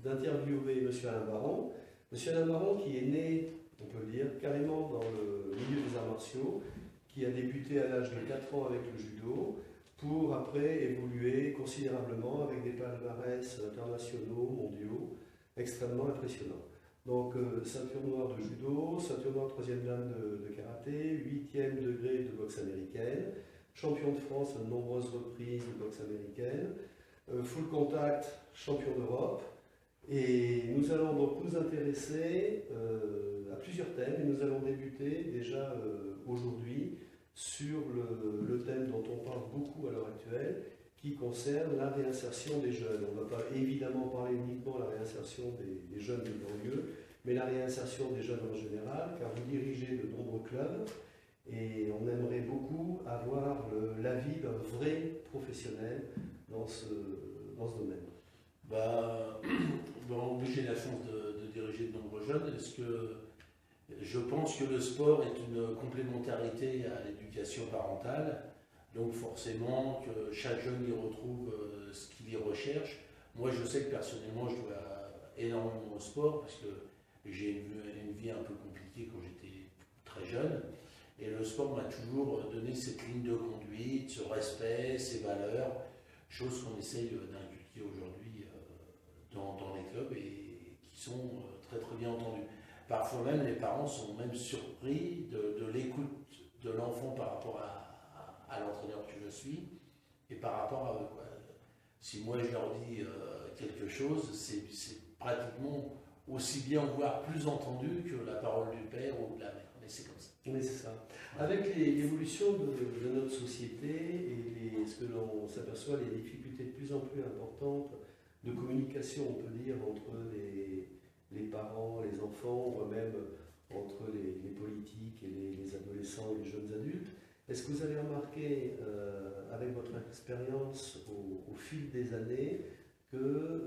d'interviewer M. Alain Baron. M. Alain Baron qui est né, on peut le dire, carrément dans le milieu des arts martiaux, qui a débuté à l'âge de 4 ans avec le judo, pour après évoluer considérablement avec des palmarès internationaux, mondiaux, extrêmement impressionnants. Donc ceinture noire de judo, ceinture noire 3e dan de karaté, 8e degré de boxe américaine, champion de France à de nombreuses reprises de boxe américaine, full contact, champion d'Europe. Et nous allons donc nous intéresser à plusieurs thèmes et nous allons débuter déjà aujourd'hui sur le thème dont on parle beaucoup à l'heure actuelle, qui concerne la réinsertion des jeunes. On ne va pas évidemment parler uniquement de la réinsertion des jeunes de banlieue, mais la réinsertion des jeunes en général, car vous dirigez de nombreux clubs et on aimerait beaucoup avoir l'avis d'un vrai professionnel dans ce domaine. Bon, j'ai la chance de diriger de nombreux jeunes. Est-ce que je pense que le sport est une complémentarité à l'éducation parentale, donc forcément que chaque jeune y retrouve ce qu'il y recherche. Moi je sais que personnellement je dois énormément au sport parce que j'ai une vie un peu compliquée quand j'étais très jeune et le sport m'a toujours donné cette ligne de conduite, ce respect, ces valeurs, choses qu'on essaye d'inculquer aujourd'hui dans les clubs et qui sont très très bien entendues. Parfois même, les parents sont même surpris de l'écoute de l'enfant par rapport à l'entraîneur que je suis et par rapport à eux. Quoi. Si moi je leur dis quelque chose, c'est pratiquement aussi bien, voire plus entendu que la parole du père ou de la mère. Mais c'est comme ça. Oui, c'est ça. Avec l'évolution de notre société et ce que l'on s'aperçoit, les difficultés de plus en plus importantes de communication, on peut dire, entre les parents, les enfants, ou même entre les politiques et les adolescents et les jeunes adultes. Est-ce que vous avez remarqué, avec votre expérience au fil des années, que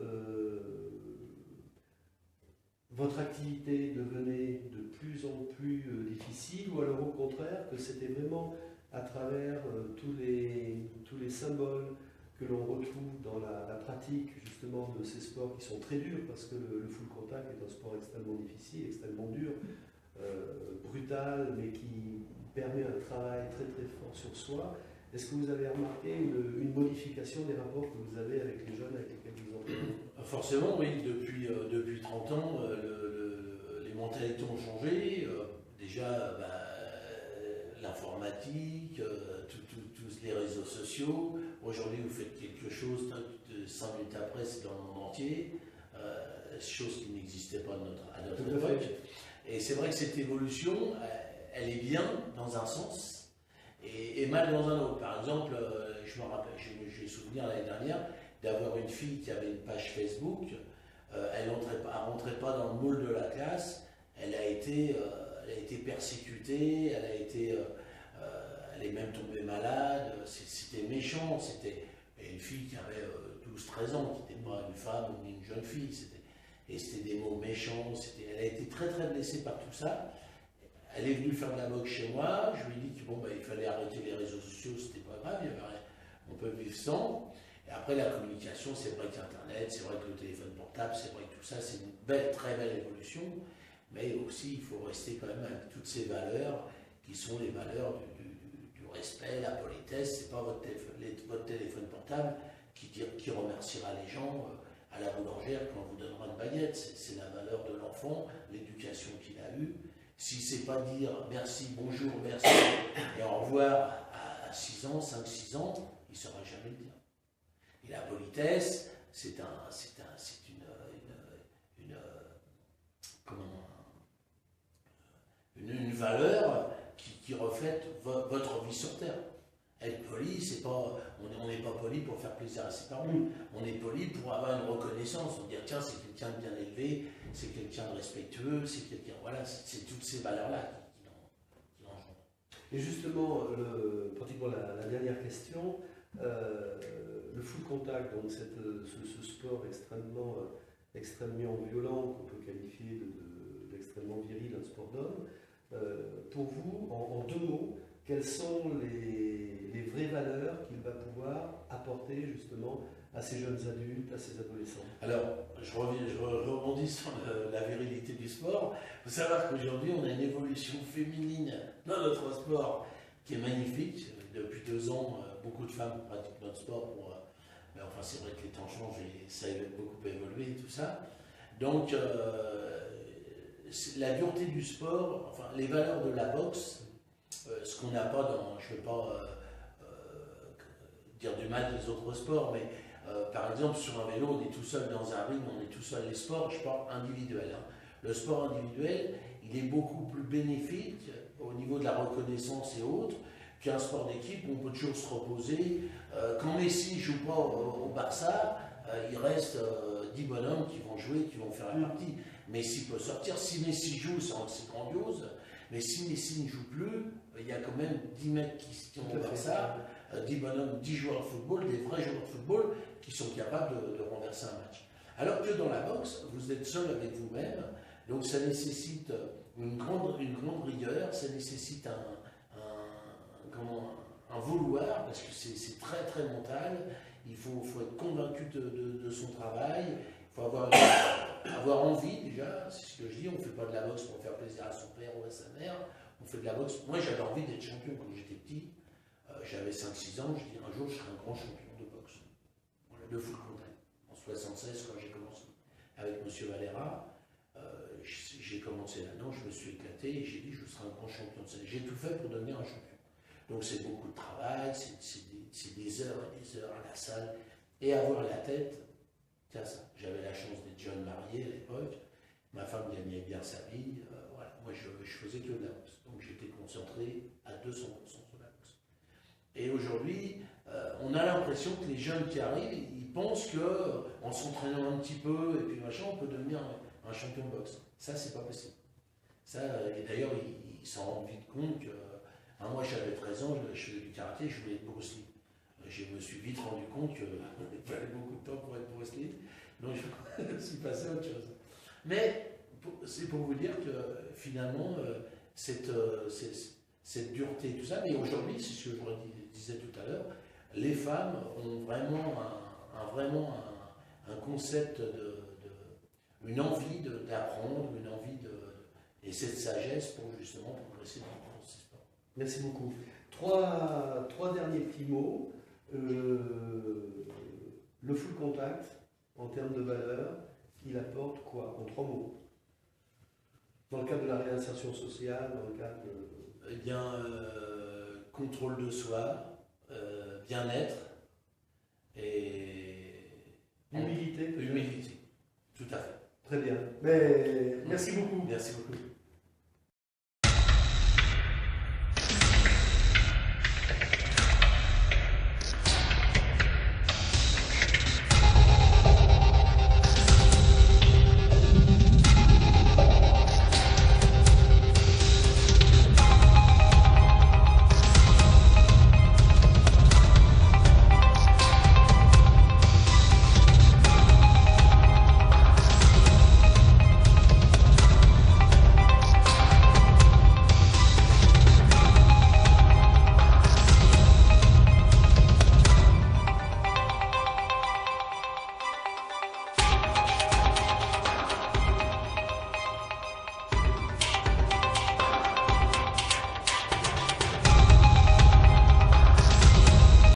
votre activité devenait de plus en plus difficile, ou alors au contraire, que c'était vraiment à travers tous les symboles que l'on retrouve dans la pratique justement de ces sports qui sont très durs, parce que le full contact est un sport extrêmement difficile, extrêmement dur, brutal, mais qui permet un travail très très fort sur soi. Est-ce que vous avez remarqué une modification des rapports que vous avez avec les jeunes avec lesquels vous entraînez? Forcément, oui, depuis 30 ans, les mentalités ont changé. Déjà, l'informatique, tous les réseaux sociaux. Aujourd'hui, vous faites quelque chose, 5 minutes après, c'est dans le monde entier. Chose qui n'existait pas à notre époque. Et c'est vrai que cette évolution, elle est bien dans un sens et mal dans un autre. Par exemple, je me rappelle, j'ai souvenir l'année dernière d'avoir une fille qui avait une page Facebook. Elle rentrait pas dans le moule de la classe. Elle a été persécutée. Elle est même tombée malade. C'était méchant. C'était une fille qui avait 12-13 ans, qui n'était pas une femme ou une jeune fille. Et c'était des mots méchants. Elle a été très très blessée par tout ça. Elle est venue faire de la boxe chez moi. Je lui ai dit qu'il fallait arrêter les réseaux sociaux, c'était pas grave, on peut vivre sans. Et après la communication, c'est vrai qu'Internet, c'est vrai que le téléphone portable, c'est vrai que tout ça, c'est une très belle évolution. Mais aussi, il faut rester quand même avec toutes ces valeurs qui sont les valeurs du respect, la politesse. C'est pas votre téléphone portable qui remerciera les gens à la boulangère quand on vous donnera une baguette. C'est la valeur de l'enfant, l'éducation qu'il a eue. Si c'est pas dire merci, bonjour, merci et au revoir à 6 ans, 5-6 ans, il ne saura jamais le dire. Et la politesse, c'est une valeur qui reflète votre vie sur Terre. Être poli, c'est pas, on n'est pas poli pour faire plaisir à ses parents. On est poli pour avoir une reconnaissance. On dit tiens, c'est quelqu'un de bien élevé, c'est quelqu'un de respectueux, c'est quelqu'un. Voilà, c'est toutes ces valeurs-là qui l'engendrent. Et justement, pratiquement la dernière question, le full contact, donc ce sport extrêmement violent qu'on peut qualifier d'extrêmement viril, un sport d'homme. Pour vous, en 2 mots, quelles sont les les vraies valeurs qu'il va pouvoir apporter justement à ces jeunes adultes, à ces adolescents? Alors, je rebondis sur la virilité du sport. Il faut savoir qu'aujourd'hui, on a une évolution féminine dans notre sport qui est magnifique. Depuis 2 ans, beaucoup de femmes pratiquent notre sport. Mais enfin, c'est vrai que les temps changent et ça a beaucoup évolué et tout ça. Donc, la dureté du sport, enfin, les valeurs de la boxe, ce qu'on n'a pas dans, je ne veux pas dire du mal des autres sports, mais par exemple, sur un vélo, on est tout seul dans un ring, on est tout seul. Les sports, je parle individuel. Hein. Le sport individuel, il est beaucoup plus bénéfique au niveau de la reconnaissance et autres qu'un sport d'équipe où on peut toujours se reposer. Quand Messi ne joue pas au Barça, il reste 10 bonhommes qui vont jouer, qui vont faire la partie. Messi peut sortir. Si Messi joue, c'est grandiose. Mais si Messi ne joue plus, il y a quand même 10 mecs qui ont au Barça, 10 bonhommes, 10 joueurs de football, des vrais joueurs de football qui sont capables de renverser un match. Alors que dans la boxe, vous êtes seul avec vous-même, donc ça nécessite une grande rigueur, ça nécessite un vouloir, parce que c'est très très mental, il faut être convaincu de son travail, il faut avoir envie déjà, c'est ce que je dis, on ne fait pas de la boxe pour faire plaisir à son père ou à sa mère, on fait de la boxe, moi j'avais envie d'être champion quand j'étais petit, j'avais 5-6 ans, je dis un jour je serai un grand champion de boxe, voilà, de full contact, en 76 quand j'ai commencé avec M. Valera, j'ai commencé là-dedans, je me suis éclaté et j'ai dit je serai un grand champion de ça. J'ai tout fait pour devenir un champion. Donc c'est beaucoup de travail, c'est des heures et des heures à la salle. Et avoir la tête, tiens ça, j'avais la chance d'être jeune marié à l'époque, ma femme gagnait bien sa vie, voilà. Moi je faisais que de la boxe. Donc j'étais concentré à 200% sur la boxe. Et aujourd'hui, on a l'impression que les jeunes qui arrivent, ils pensent qu'en s'entraînant un petit peu et puis machin, on peut devenir un champion de boxe. Ça, c'est pas possible. Ça, et d'ailleurs, ils s'en rendent vite compte que. Moi, j'avais 13 ans, je faisais du karaté, je voulais être Bruce Lee. Je me suis vite rendu compte qu'il fallait beaucoup de temps pour être Bruce Lee, donc je suis passé à autre chose. Mais c'est pour vous dire que finalement, cette dureté, tout ça, mais aujourd'hui, c'est ce que je disais tout à l'heure, les femmes ont vraiment un concept une envie d'apprendre, une envie et cette sagesse pour justement progresser dans ces sports. Merci beaucoup. Trois derniers petits mots. Le full contact, en termes de valeur, il apporte quoi? En 3 mots. Dans le cadre de la réinsertion sociale, dans le cadre de... Eh bien, contrôle de soi, bien-être et... Humilité. Humilité, tout à fait. Très bien. Mais merci beaucoup. Merci beaucoup.